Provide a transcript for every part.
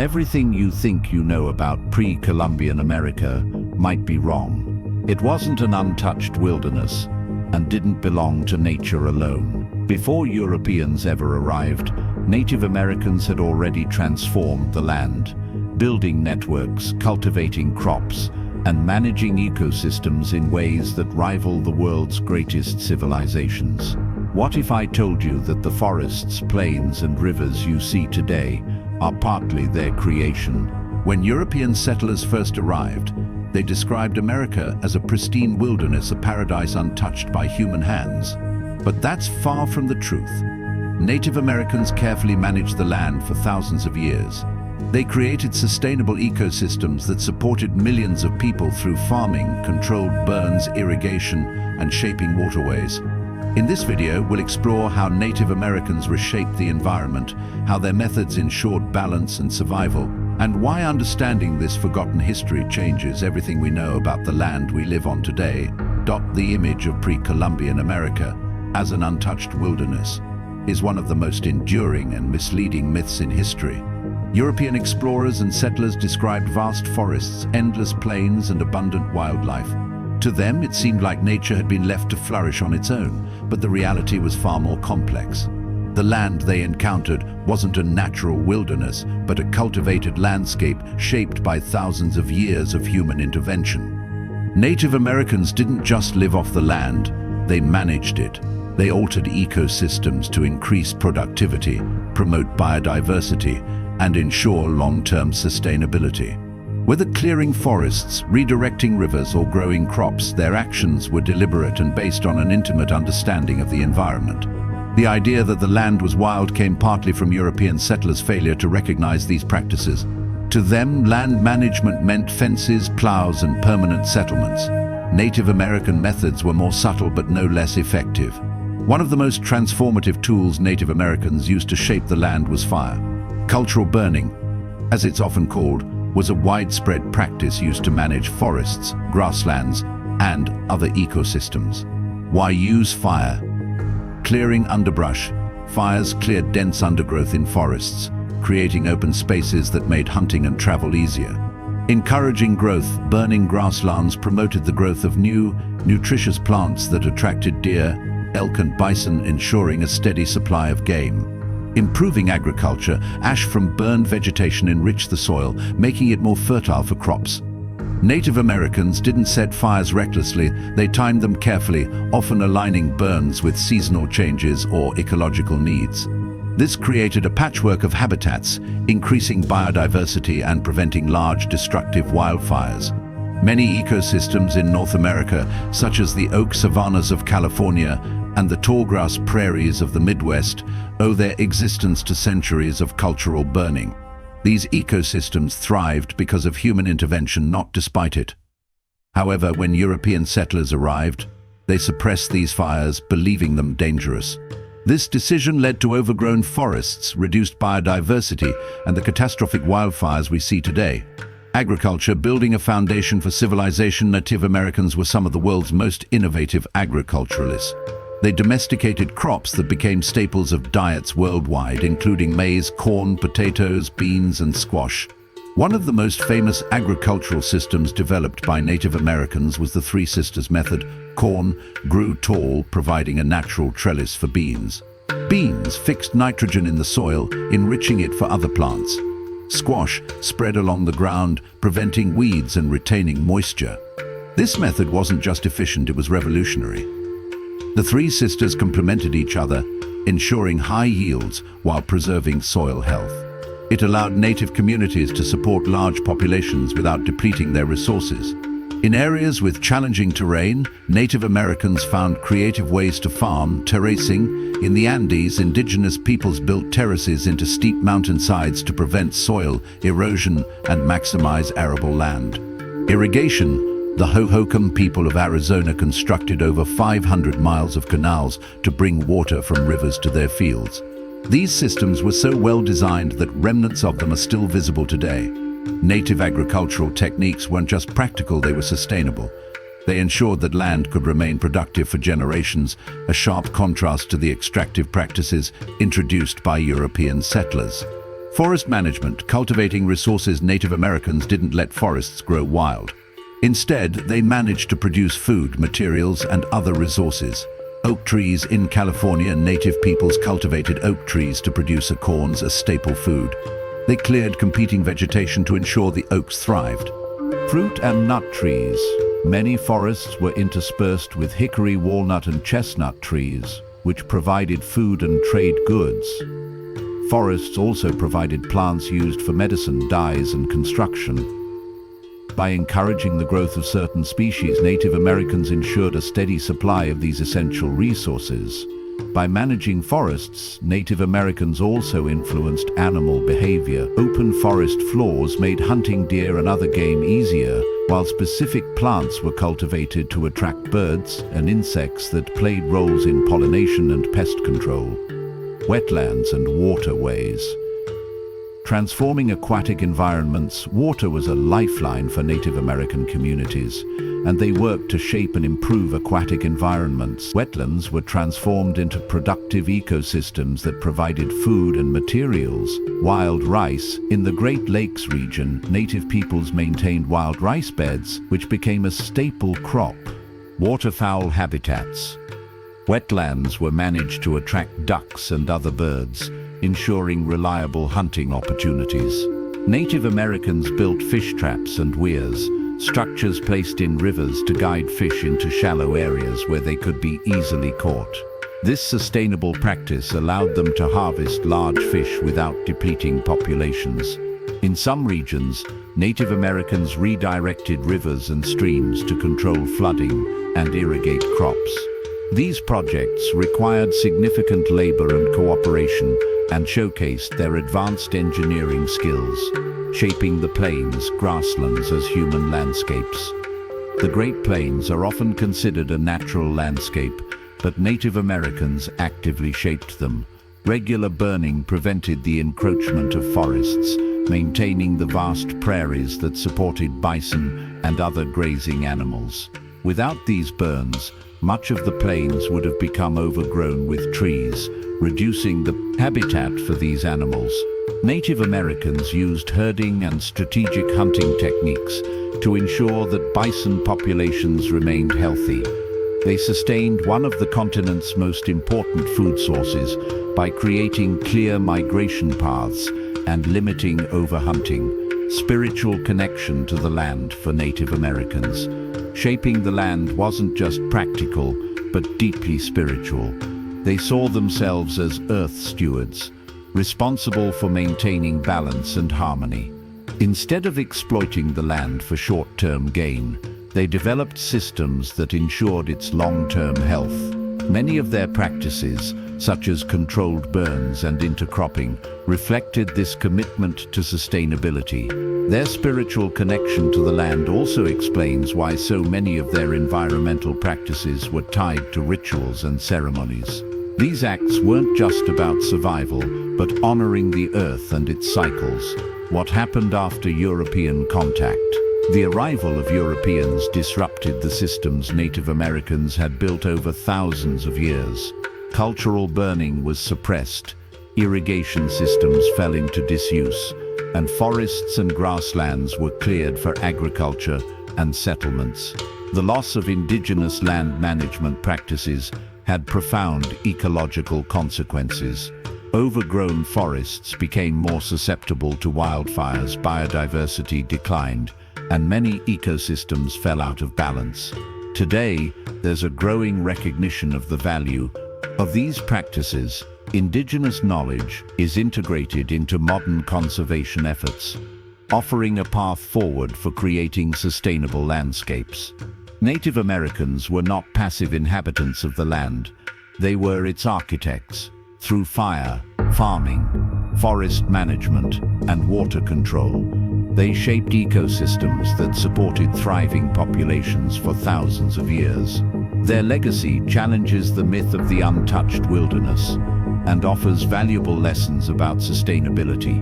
Everything you think you know about pre-Columbian America might be wrong. It wasn't an untouched wilderness and didn't belong to nature alone. Before Europeans ever arrived, Native Americans had already transformed the land, building networks, cultivating crops, and managing ecosystems in ways that rival the world's greatest civilizations. What if I told you that the forests, plains, and rivers you see today are partly their creation? When European settlers first arrived, they described America as a pristine wilderness, a paradise untouched by human hands. But that's far from the truth. Native Americans carefully managed the land for thousands of years. They created sustainable ecosystems that supported millions of people through farming, controlled burns, irrigation, and shaping waterways. In this video, we'll explore how Native Americans reshaped the environment, how their methods ensured balance and survival, and why understanding this forgotten history changes everything we know about the land we live on today. The image of pre-Columbian America as an untouched wilderness is one of the most enduring and misleading myths in history. European explorers and settlers described vast forests, endless plains, and abundant wildlife. To them, it seemed like nature had been left to flourish on its own, but the reality was far more complex. The land they encountered wasn't a natural wilderness, but a cultivated landscape shaped by thousands of years of human intervention. Native Americans didn't just live off the land, they managed it. They altered ecosystems to increase productivity, promote biodiversity, and ensure long-term sustainability. Whether clearing forests, redirecting rivers, or growing crops, their actions were deliberate and based on an intimate understanding of the environment. The idea that the land was wild came partly from European settlers' failure to recognize these practices. To them, land management meant fences, plows, and permanent settlements. Native American methods were more subtle but no less effective. One of the most transformative tools Native Americans used to shape the land was fire. Cultural burning, as it's often called, was a widespread practice used to manage forests, grasslands, and other ecosystems. Why use fire? Clearing underbrush. Fires cleared dense undergrowth in forests, creating open spaces that made hunting and travel easier. Encouraging growth, burning grasslands promoted the growth of new, nutritious plants that attracted deer, elk, and bison, ensuring a steady supply of game. Improving agriculture, ash from burned vegetation enriched the soil, making it more fertile for crops. Native Americans didn't set fires recklessly, they timed them carefully, often aligning burns with seasonal changes or ecological needs. This created a patchwork of habitats, increasing biodiversity and preventing large destructive wildfires. Many ecosystems in North America, such as the oak savannas of California and the tallgrass prairies of the Midwest, owe their existence to centuries of cultural burning. These ecosystems thrived because of human intervention, not despite it. However, when European settlers arrived, they suppressed these fires, believing them dangerous. This decision led to overgrown forests, reduced biodiversity, and the catastrophic wildfires we see today. Agriculture, building a foundation for civilization. Native Americans were some of the world's most innovative agriculturalists. They domesticated crops that became staples of diets worldwide, including maize, corn, potatoes, beans, and squash. One of the most famous agricultural systems developed by Native Americans was the Three Sisters method. Corn grew tall, providing a natural trellis for beans. Beans fixed nitrogen in the soil, enriching it for other plants. Squash spread along the ground, preventing weeds and retaining moisture. This method wasn't just efficient, it was revolutionary. The Three Sisters complemented each other, ensuring high yields while preserving soil health. It allowed native communities to support large populations without depleting their resources. In areas with challenging terrain, Native Americans found creative ways to farm. Terracing. In the Andes, indigenous peoples built terraces into steep mountainsides to prevent soil erosion and maximize arable land. Irrigation. The Hohokam people of Arizona constructed over 500 miles of canals to bring water from rivers to their fields. These systems were so well designed that remnants of them are still visible today. Native agricultural techniques weren't just practical, they were sustainable. They ensured that land could remain productive for generations, a sharp contrast to the extractive practices introduced by European settlers. Forest management, cultivating resources. Native Americans didn't let forests grow wild. Instead, they managed to produce food, materials, and other resources. Oak trees in California, native peoples cultivated oak trees to produce acorns, a staple food. They cleared competing vegetation to ensure the oaks thrived. Fruit and nut trees. Many forests were interspersed with hickory, walnut, and chestnut trees, which provided food and trade goods. Forests also provided plants used for medicine, dyes, and construction. By encouraging the growth of certain species, Native Americans ensured a steady supply of these essential resources. By managing forests, Native Americans also influenced animal behavior. Open forest floors made hunting deer and other game easier, while specific plants were cultivated to attract birds and insects that played roles in pollination and pest control. Wetlands and waterways. Transforming aquatic environments, water was a lifeline for Native American communities, and they worked to shape and improve aquatic environments. Wetlands were transformed into productive ecosystems that provided food and materials. Wild rice. In the Great Lakes region, native peoples maintained wild rice beds, which became a staple crop. Waterfowl habitats. Wetlands were managed to attract ducks and other birds, ensuring reliable hunting opportunities. Native Americans built fish traps and weirs, structures placed in rivers to guide fish into shallow areas where they could be easily caught. This sustainable practice allowed them to harvest large fish without depleting populations. In some regions, Native Americans redirected rivers and streams to control flooding and irrigate crops. These projects required significant labor and cooperation and showcased their advanced engineering skills, shaping the plains, grasslands as human landscapes. The Great Plains are often considered a natural landscape, but Native Americans actively shaped them. Regular burning prevented the encroachment of forests, maintaining the vast prairies that supported bison and other grazing animals. Without these burns, much of the plains would have become overgrown with trees, reducing the habitat for these animals. Native Americans used herding and strategic hunting techniques to ensure that bison populations remained healthy. They sustained one of the continent's most important food sources by creating clear migration paths and limiting overhunting. Spiritual connection to the land for Native Americans. Shaping the land wasn't just practical, but deeply spiritual. They saw themselves as earth stewards, responsible for maintaining balance and harmony. Instead of exploiting the land for short-term gain, they developed systems that ensured its long-term health. Many of their practices, such as controlled burns and intercropping, reflected this commitment to sustainability. Their spiritual connection to the land also explains why so many of their environmental practices were tied to rituals and ceremonies. These acts weren't just about survival, but honoring the earth and its cycles. What happened after European contact? The arrival of Europeans disrupted the systems Native Americans had built over thousands of years. Cultural burning was suppressed, irrigation systems fell into disuse, and forests and grasslands were cleared for agriculture and settlements. The loss of indigenous land management practices had profound ecological consequences. Overgrown forests became more susceptible to wildfires, biodiversity declined, and many ecosystems fell out of balance. Today, there's a growing recognition of the value of these practices. Indigenous knowledge is integrated into modern conservation efforts, offering a path forward for creating sustainable landscapes. Native Americans were not passive inhabitants of the land. They were its architects. Through fire, farming, forest management, and water control, they shaped ecosystems that supported thriving populations for thousands of years. Their legacy challenges the myth of the untouched wilderness and offers valuable lessons about sustainability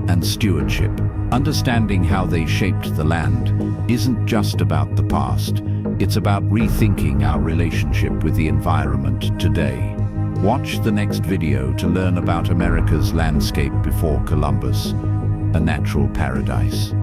and stewardship. Understanding how they shaped the land isn't just about the past, it's about rethinking our relationship with the environment today. Watch the next video to learn about America's landscape before Columbus, a natural paradise.